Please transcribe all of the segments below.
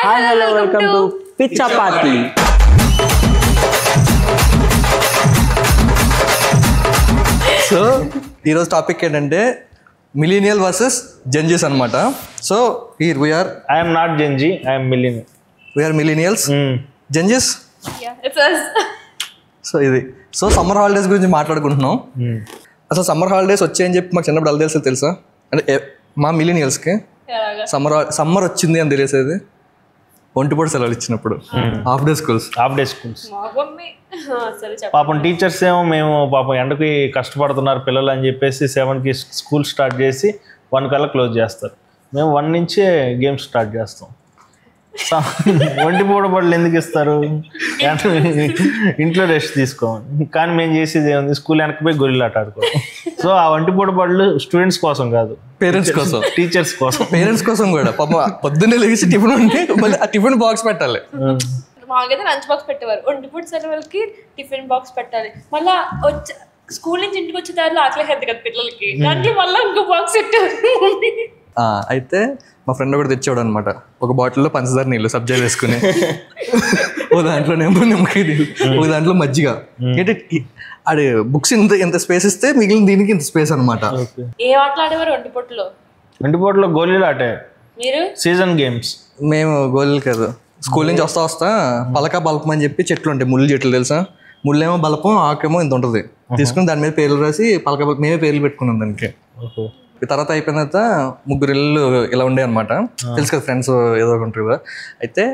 Hi hello welcome to పిచ్చాపార్టీ. So ఈరోజు topic ఏంటంటే మిలీనియల్ వర్సెస్ జెన్జీస్ అనమాట. So here we are I'm not Gen Z, I'm millennial. We are millennials, Gen Zs. So ఇది summer holidays గురించి మాట్లాడుకుంటున్నాం. అసలు సమ్మర్ హాలిడేస్ వచ్చాయని చెప్పి మాకు చిన్నప్పుడు అలా తెలుసా? అంటే మా మిలీనియల్స్కి సమ్మర్ వచ్చింది అని తెలిసేది ఒంటిపూట సెలవులు ఇచ్చినప్పుడు, హాఫ్ డే స్కూల్స్. పాపం టీచర్స్ ఏమో మేము పాపం ఎండకి కష్టపడుతున్నారు పిల్లలు అని చెప్పేసి 7కి స్కూల్ స్టార్ట్ చేసి 1 కల్లా క్లోజ్ చేస్తారు. మేము 1 నుంచే గేమ్స్ స్టార్ట్ చేస్తాం. ఒంటిపూట బడులు ఎందుకు ఇస్తారు? ఇంట్లో రెస్ట్ తీసుకోవాలి. కానీ మేము చేసేది ఏముంది, స్కూల్ వెనక్కి పోయి గొర్రెలాట ఆడుకోవాలి. సో ఆ ఒంటిపూట బడులు స్టూడెంట్స్ కోసం కాదు, పేరెంట్స్ కోసం, టీచర్స్ కోసం. పేరెంట్స్ కోసం కూడా పాపం పొద్దున్నే లేచి టిఫిన్ ఉంటే మళ్ళీ ఆ టిఫిన్ బాక్స్ పెట్టాలి. మాకైతే లంచ్ బాక్స్ పెట్టేవారు. ఒంటిపూట సెలవులకి టిఫిన్ బాక్స్ పెట్టాలి. మళ్ళీ స్కూల్ నుంచి ఇంటికి వచ్చే దారిలో ఆకలేసేది కదా పిల్లలకి, దాంట్లో మళ్ళీ ఇంకో బాక్స్ పెట్టారు. అయితే మా ఫ్రెండ్ ఒకటి తెచ్చాడు అనమాట, ఒక బాటిల్లో పంచదార నీళ్ళు సబ్జా వేసుకుని, ఓ దాంట్లో నిమ్మకాయ నీళ్ళు, ఒక దాంట్లో మజ్జిగ. అంటే అది బుక్స్ ఎంత స్పేస్ ఇస్తే మిగిలిన దీనికి ఇంత స్పేస్ అనమాట. ఏ ఆటలు ఆడేవారు ఒంటిపూటలో? ఒంటిపూటలో గోళీలు ఆటే. మీరు సీజన్ గేమ్స్. మేము గోళీలు కాదు, స్కూల్ నుంచి వస్తా పలక బలపం అని చెప్పి చెట్లు ఉంటాయి, ముళ్ళు చెట్లు తెలుసా? ముళ్ళేమో బలపం, ఆకేమో ఇంత ఉంటుంది. తీసుకుని దాని మీద పేర్లు రాసి పలక బలపం మేమే పేర్లు పెట్టుకున్నాం దానికి. తర్వాత అయిపోయిన తర్వాత 3 ఇళ్ళు ఇలా ఉండే అనమాట. తెలుసు కదా ఫ్రెండ్స్ ఏదో ఒకటి ఉంటుంది కదా. అయితే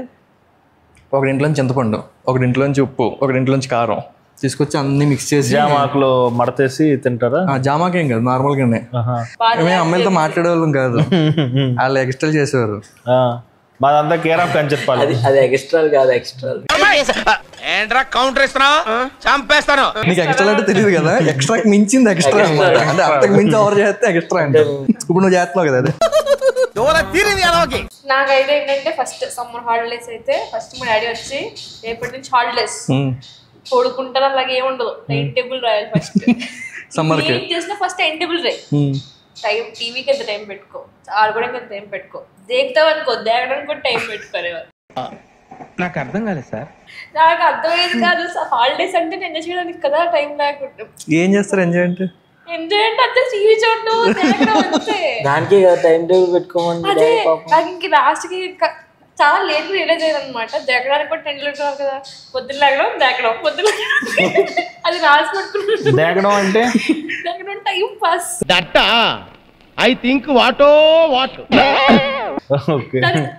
ఒకటింట్లోంచి చింతపండు, ఒకటింట్లోంచి ఉప్పు, ఒకటింట్లోంచి కారం తీసుకొచ్చి అన్ని మిక్స్ చేసి జామాకులో మడతేసి తింటారా? జామాకేం కాదు, నార్మల్గానే. మేము అమ్మాయిలతో మాట్లాడేవాళ్ళం కాదు, వాళ్ళు ఎక్స్ట్రా చేసేవారు. మాదంతా కేర్ ఆఫ్ అని చెప్పాలి. అది ఎక్స్ట్రా కాదు, ఎక్స్ట్రా కౌంటర్ ఇస్తున్నావు, చంపేస్తాను. నీకు ఎక్స్ట్రా అంటే తెలియదు కదా, ఎక్స్ట్రా మించింది ఎక్స్ట్రా అనమాట. అంటే అంతకు మించి ఎవరు చేస్తే ఎక్స్ట్రా అంటే. ఇప్పుడు నువ్వు చేస్తున్నావు కదా అది. నాకైతే ఏంటంటే ఫస్ట్ సమ్మర్ హాలిడేస్ అయితే ఫస్ట్ మా డాడీ వచ్చి రేపటి నుంచి హాలిడేస్ పడుకుంటారు, అలాగే ఏముండదు, టైం టేబుల్ రాయాలి ఫస్ట్. సమ్మర్ కి చేసిన ఫస్ట్ టైం టేబుల్ రాయి. టైం టీవీకి ఎంత టైం పెట్టుకో, ఆడుకోవడానికి ఎంత టైం పెట్టుకో, దేగుతావు అనుకో దేగడానికి కూడా టైం పెట్టుకోలేవారు. నాకు అర్థం కాలేదు సార్. నాకు అర్థమయ్యేది కాదు. హాలిడేస్ అంటే నేను ఎంజాయ్ చేయడానికి కదా టైం లేకుండా. ఏం చేస్తారు ఎంజాయ్ అంటే? ఎంజాయ్ అంటే అంతే టీవీ చూడడం, అంతే. దానికి టైం టేబుల్ పెట్టుకోమని. అదే నాకు ఇంక లాస్ట్కి చాలా లేట్ రియలైజ్ అయ్యాను అనమాట. దేగడానికి కూడా 10 లేట్ కదా, పొద్దున్న లేకడం దేగడం, పొద్దున్న అది రాసి పట్టుకున్నాను. దేగడం అంటే దేగడం time pass. That I think వాటో వాట్.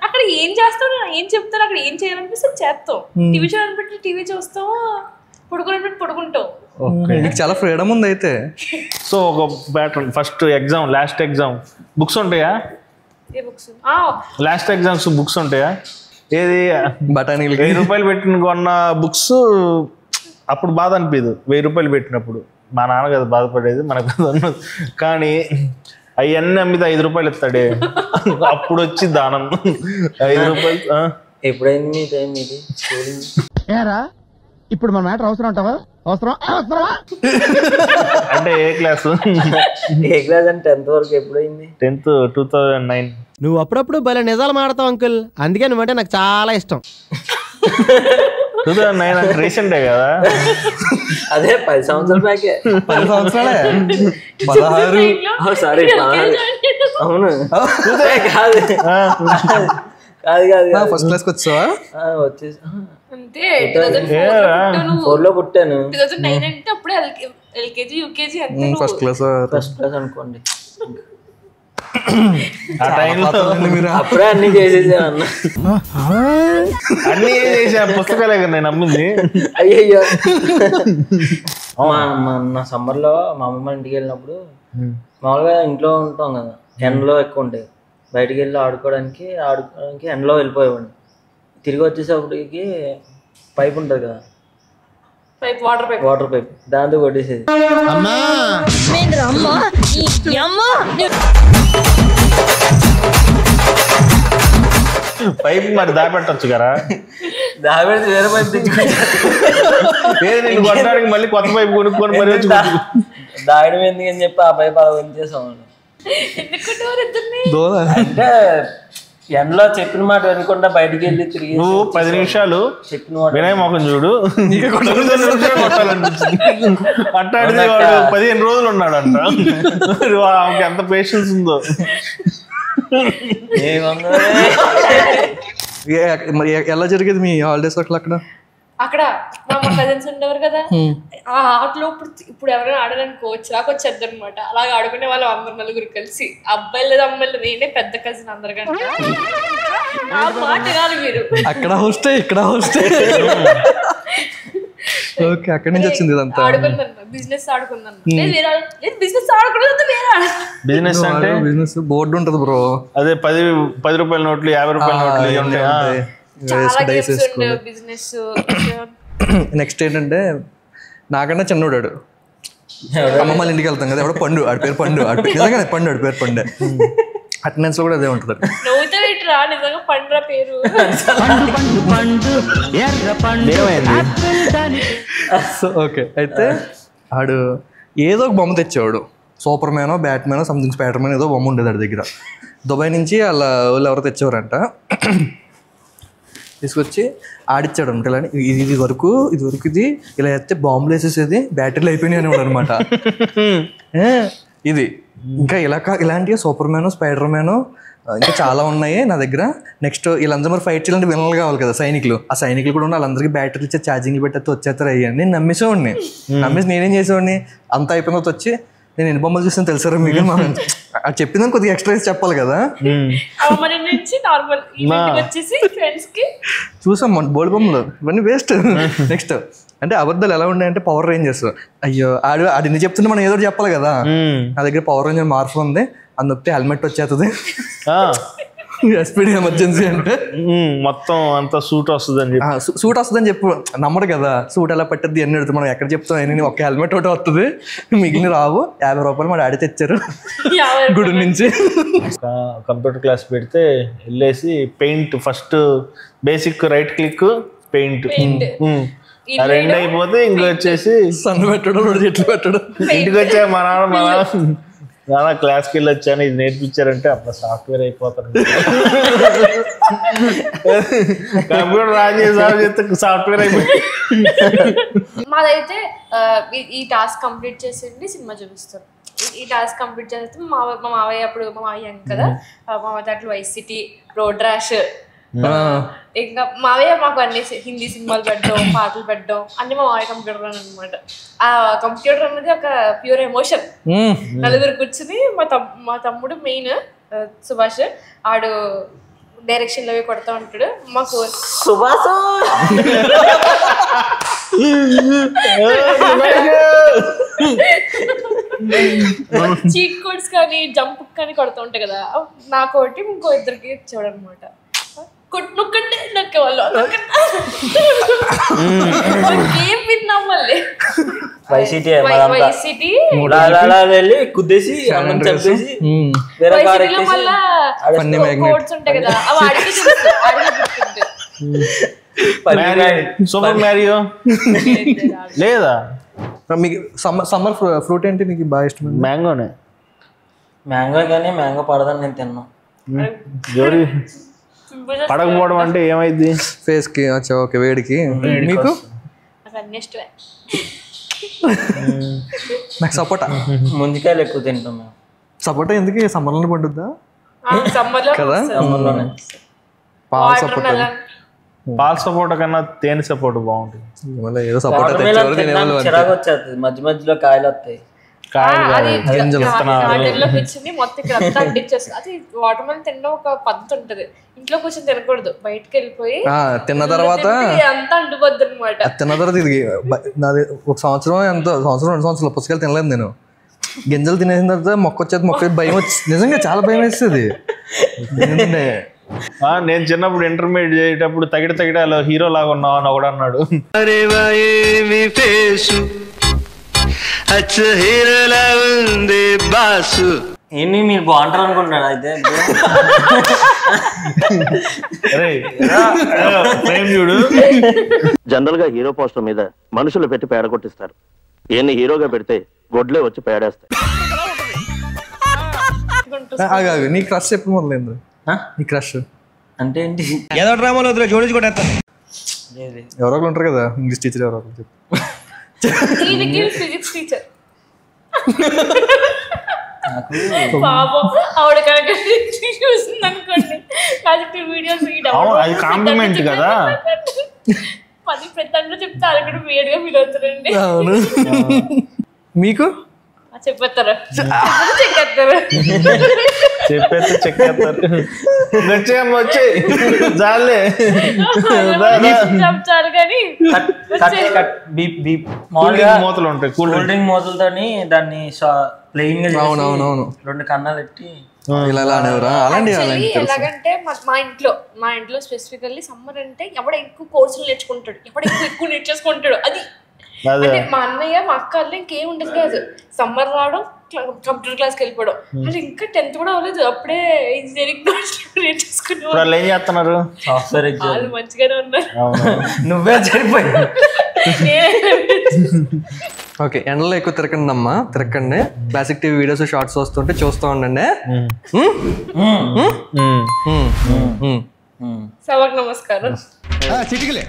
అక్కడ ఏం చేస్తావు, ఏం చెప్తాను, అక్కడ ఏం చేయాలనిపిస్తే చేస్తావు. టీవీ చూడాలనిపెట్టి టీవీ చూస్తావు, పడుకోవాలనిపెట్టి పడుకుంటావు. నీకు చాలా ఫ్రీడమ్ ఉంది అయితే. సో ఒక pattern, first exam, last exam books ఉంటాయా? ఏ బుక్స్? లాస్ట్ ఎగ్జామ్స్ బుక్స్ ఉంటాయా? ఏది బఠానీలు 1000 రూపాయలు పెట్టిన కొన్న బుక్స్ అప్పుడు బాధ అనిపించదు. 1000 రూపాయలు పెట్టినప్పుడు మా నాన్న కదా బాధపడేది, మనకు కదా. కానీ అవన్నీ అమ్మితే 5 రూపాయలు ఇస్తాడే, అప్పుడు వచ్చింది ఆనందం. 5 రూపాయలు. ఎప్పుడైంది మీ టైం ఇది ఏరా ఇప్పుడు మన మ్యాటర్ అవసరం అంటావా? అవసరమా? అంటే ఏ క్లాసు? ఏ క్లాస్ అంటే 10th వరకు. ఎప్పుడైంది? 10th 2009. నువ్వు అప్పుడప్పుడు భలే నిజాలు మాడతావు అంకుల్, అందుకే నువ్వంటే నాకు చాలా ఇష్టం. 2009 అంటే రీసెంటే కదా. అదే 10 సంవత్సరాల బ్యాకే. 10 సంవత్సరాలే. 16. సారీ, అవును కాదు కాదు కాదు. ఫస్ట్ క్లాస్కి వచ్చావా? వచ్చేసి అంతే. 2004 లో పుట్టాను. 2009 అంటే అప్పుడే ఎల్కేజీ యూకేజీ అంతే. ఫస్ట్ క్లాస్ అనుకోండి. ఆ టైంలో మీరు అప్పుడే అన్ని చేసేసాను అన్న. అన్ని చేసా, పుస్తకాలే కదా నేను నమ్మింది. అయ్యయ్యో. నా సమ్మర్ లో మా అమ్మమ్మ ఇంటికి వెళ్ళినప్పుడు మామూలుగా ఇంట్లో ఉంటాం కదా, ఎండలో ఎక్కువ ఉంటాయి. బయటికి వెళ్ళి ఆడుకోవడానికి ఎండలో వెళ్ళిపోయేవాడిని. తిరిగి వచ్చేసప్పటికి పైప్ ఉంటుంది కదా, వాటర్ పైప్, దాంతో కొట్టేసేది. పైప్ మరి దాపెట్టచ్చు కదా. దాపెడితే వేరే పైప్ నేను కొట్టడానికి మళ్ళీ కొత్త పైప్ కొనుక్కొని మరి దాగడం ఎందుకని చెప్పి ఆ పైప్ అలా ఉంచేసాం. అంటే ఎండలో చెప్పిన మాట వినకుండా బయటికి వెళ్ళి తిరిగి నువ్వు 10 నిమిషాలు చెప్పిన మాట వినయ్ మొఖం చూడు, 9 నిమిషాలు కొట్టాలనిపించింది. అట్టాడితే వాడు 15 రోజులు ఉన్నాడంట. ఆమెకి ఎంత పేషెన్స్ ఉందో. మరి ఎలా జరిగేది మీ హాలిడేస్ అక్కడ? అక్కడ మా కజిన్స్ ఉండేవారు కదా, ఆ ఆటలో ఇప్పుడు ఎవరైనా ఆడాలనుకో చిరాకు వచ్చేద్ది అనమాట. అలాగే ఆడుకునే వాళ్ళు అందరు నలుగురు కలిసి, అబ్బాయిలు లేదా అమ్మాయిలు, నేనే పెద్ద కజిన్ అందరికంటే. ఆ మాట కాదు మీరు. అక్కడ హోస్టే ఇక్కడ హోస్టే. ఓకే, అక్కడి నుంచి వచ్చింది ఇదంతా. ఆడుకుందన్న బిజినెస్ ఆడుకుందన్న, లేదు వేరే లేదు బిజినెస్ ఆడుకున్నది వేరే ఆడ. బిజినెస్ అంటే బిజినెస్ బోర్డు ఉంటది బ్రో. అదే 10 రూపాయల నోట్లు, 50 రూపాయల నోట్లు ఉంటాయి. చాలా గేమ్స్ ఉండే బిజినెస్. నెక్స్ట్ ఏంటంటే నాకన్నా చిన్నోడాడు, అమ్మమ్మ వాళ్ళ ఇంటికి వెళ్తాం కదా, ఎవడో పండు, ఆడి పేరు పండు, నిజంగా పండు, ఆడి పేరు పండే. అటెండెన్స్ లో కూడా అదే ఉంటుంది. నవ్వుతా ఇట్రా, నిజంగా పండురా పేరు. సో ఓకే, అయితే ఆడు ఏదో ఒక బొమ్మ తెచ్చేవాడు, సూపర్ మ్యానో బ్యాట్ మ్యానో సంథింగ్ స్పైడర్ మ్యాన్ ఏదో బొమ్మ ఉండేది ఆడి దగ్గర. దుబాయ్ నుంచి వాళ్ళ వాళ్ళు ఎవరో తెచ్చేవారంట. తీసుకొచ్చి ఆడిచ్చాడు అనమాట. ఇలా ఇది వరకు ఇది ఇలా అయితే బాంబులు వేసేసేది, బ్యాటరీలు అయిపోయినాయి అనేవాడు అనమాట. ఇది ఇంకా ఇలాంటివి సూపర్ మ్యాను, స్పైడర్ మ్యాను ఇంకా చాలా ఉన్నాయి నా దగ్గర. నెక్స్ట్ వీళ్ళందరూ మరి ఫైట్ చేయాలంటే వినలు కావాలి కదా, సైనికులు. ఆ సైనికులు కూడా ఉన్న వాళ్ళందరికీ బ్యాటరీలు ఇచ్చే ఛార్జింగ్లు పెట్టేస్తే వచ్చేస్తారు అయ్యాను. నేను నమ్మేసేవాడిని. నేనేం చేసేవాడిని, అంతా అయిపోయిన తర్వాత వచ్చి నేను ఎన్ని బొమ్మలు చూసాను తెలుసారా మీకు, అది చెప్పిందని కొద్దిగా ఎక్స్ట్రా చెప్పాలి కదా. చూసాం మన బోల్డ్ బొమ్మలు ఇవన్నీ వేస్ట్. నెక్స్ట్ అంటే అబద్ధాలు ఎలా ఉన్నాయంటే పవర్ రేంజర్స్. అయ్యో ఆడు ఎన్ని చెప్తుంటే మనం ఏదో చెప్పాలి కదా. నా దగ్గర పవర్ రేంజర్ మార్ఫ్ ఉంది, అందుకే హెల్మెట్ వచ్చేస్తుంది, ఎస్పీడీ ఎమర్జెన్సీ అంటే మొత్తం అంతా సూట్ వస్తుంది, సూట్ వస్తుందని చెప్పు. నమ్మడు కదా, సూట్ ఎలా పట్టద్ది అన్ని అడుగుతుంది. మనం ఎక్కడ చెప్తాం అని, ఒక హెల్మెట్ ఒకటి వస్తుంది, మిగిలిన రావు. 50 రూపాయలు మా డాడీ తెచ్చారు గుడి నుంచి. కంప్యూటర్ క్లాస్ పెడితే వెళ్ళేసి paint first basic right click paint, రెండు అయిపోతే ఇంక వచ్చేసి సన్ను పెట్టడం, 2 చెట్లు పెట్టడం. ఇంటికి వచ్చా మా నాన్న క్లాస్కి వెళ్ళి వచ్చాను, ఇది నేర్పించారంటే అప్పుడు సాఫ్ట్వేర్ అయిపోతాను. కంప్యూటర్ రాజు చెప్తే సాఫ్ట్వేర్ అయిపోయింది. మాదైతే ఈ టాస్క్ కంప్లీట్ చేసి సినిమా చూపిస్తారు. ఈ టాస్క్ కంప్లీట్ చేస్తే మా మావయ్య, అప్పుడు మా మావయ్య కదా, మా మావయ్య దాంట్లో వైస్ సిటీ, రోడ్ ర్యాష్, ఇంకా మావయ్య మాకు అన్ని హిందీ సినిమాలు పెట్టడం, పాటలు పెట్టడం అన్ని మా మావయ్య కంప్యూటర్ అనమాట. ఆ కంప్యూటర్ అనేది ఒక ప్యూర్ ఎమోషన్. నలుగురు కూర్చుని మా తమ్ముడు మెయిన్ సుభాష్, ఆడు డైరెక్షన్ లో కొడతా ఉంటాడు. మాకు సుభాష్ చీట్ కోడ్స్ కానీ జంప్ కానీ కొడతా ఉంటాయి కదా, నాకు ఒకటి ఇంకో ఇద్దరికి ఇచ్చాడు అనమాట. నొక్కండి నొక్కే వాళ్ళు ఏం విన్నాం మళ్ళీ వైసిటీ వెళ్ళి కుద్దేసి చంపేసి కోడ్స్ ఉంటాయి కదా, అవి అడిగి సూపర్ మ్యారియో లేదా. మీకు సమ్మర్ ఫ్రూట్ ఏంటి నీకు బాగా ఇష్టం? మ్యాంగోనే. మ్యాంగో కానీ మ్యాంగో పడదని నేను తిన్నాను. జోడి పడకపోవడం అంటే ఏమైంది ఫేస్ కి? ఓకే, వేడికి. మీకు? నాకు సపోటా, ముంజికాయలు ఎక్కువ తింటాం మేము. సపోటా ఎందుకు సమ్మర్లో పండుద్దా కదా? పాల సపోటా కన్నా తేనె సపోటా బాగుంటుంది. ఏదో సపోటా చిరాకు వచ్చేస్తుంది, మధ్య మధ్యలో కాయలు వస్తాయి. వాటర్ మెలన్ తినడం ఒక పద్ధతి ఉంటది. ఇంట్లో కూర్చొని తినకూడదు, బయటకు వెళ్ళిపోయి తిన్న తర్వాత అంతా అంటుపోద్ది అనమాట. తిన్న తర్వాత ఇది నాది ఒక సంవత్సరం 2 సంవత్సరాలు పుస్తకాలు తినలేదు నేను. గింజలు తినేసిన తర్వాత మొక్క భయం వచ్చి, నిజంగా చాలా భయం వేస్తుంది. నేను చిన్నప్పుడు ఇంటర్మీడియట్ చేసేటప్పుడు తగిడ అలా హీరో లాగా ఉన్నావు అని ఒకడు అన్నాడు. ఏంటి మీరు బాగుంటారు అనుకుంటున్నాడు అయితే. చూడు, జనరల్ గా హీరో పోస్టర్ మీద మనుషులు పెట్టి పేడ కొట్టిస్తారు. ఈయన్ని హీరోగా పెడితే గొడ్లే వచ్చి పేడేస్తాయి. నీ క్రష్ ఎప్పుడు మొదలైంది? నీ క్రష్ అంటే ఏంటి? ఏదో డ్రామాలో వద్దులే, జోడించుకుంటేస్తాను. లేదు. ఎవరో ఒకరు ఉంటారు కదా ఇంగ్లీష్ టీచర్, ఎవరో ఒకరు చెప్పు. ఫిజిక్స్ టీచర్ పాపం ఆవిడ కనుక చూసింది అనుకోండి పాజిటివ్ వీడియోస్ అది కాంప్లిమెంట్ కదా. పది పెద్ద చెప్తే అది కూడా వేడ్ గా ఫీల్ అవుతారండి. అవును. మీకు చెప్పేస్తారు చెక్కేస్తారు చెప్పేస్తే చెక్కేస్తారు. వచ్చే జాలే చెప్తారు కానీ మామూలుగా మూతలు ఉంటాయి, కూల్ డ్రింక్ మూతలతోని దాన్ని ప్లెయిన్ గా అవునవునవును 2 కన్నాలు పెట్టి ఇలా అనేవరా అలాంటి ఎలాగంటే మా ఇంట్లో స్పెసిఫికల్లీ సమ్మర్ అంటే ఎవడ ఎక్కువ కోర్సులు నేర్చుకుంటాడు, ఎవడ ఎక్కువ నేర్చేసుకుంటాడు. అది అంటే మా అన్నయ్య మా అక్క అల్ల ఇంకేం ఉండదు కాదు, సమ్మర్ రావడం కంప్యూటర్ క్లాస్కి వెళ్ళిపోవడం. అది ఇంకా 10th కూడా అవ్వలేదు, అప్పుడే ఇంజనీరింగ్ నేర్చేసుకున్నాడు. వాళ్ళు ఏం చేస్తున్నారు? Software exam. వాళ్ళు మంచిగానే ఉన్నారు. నువ్వే సరిపోయావు. ఓకే, ఎండలో ఎక్కువ తిరగండి అమ్మా, తిరగండి. క్లాసిక్ టీవీ వీడియోస్ షార్ట్స్ వస్తుంటే చూస్తూ ఉండండి. సభకు నమస్కారం. చిటికలే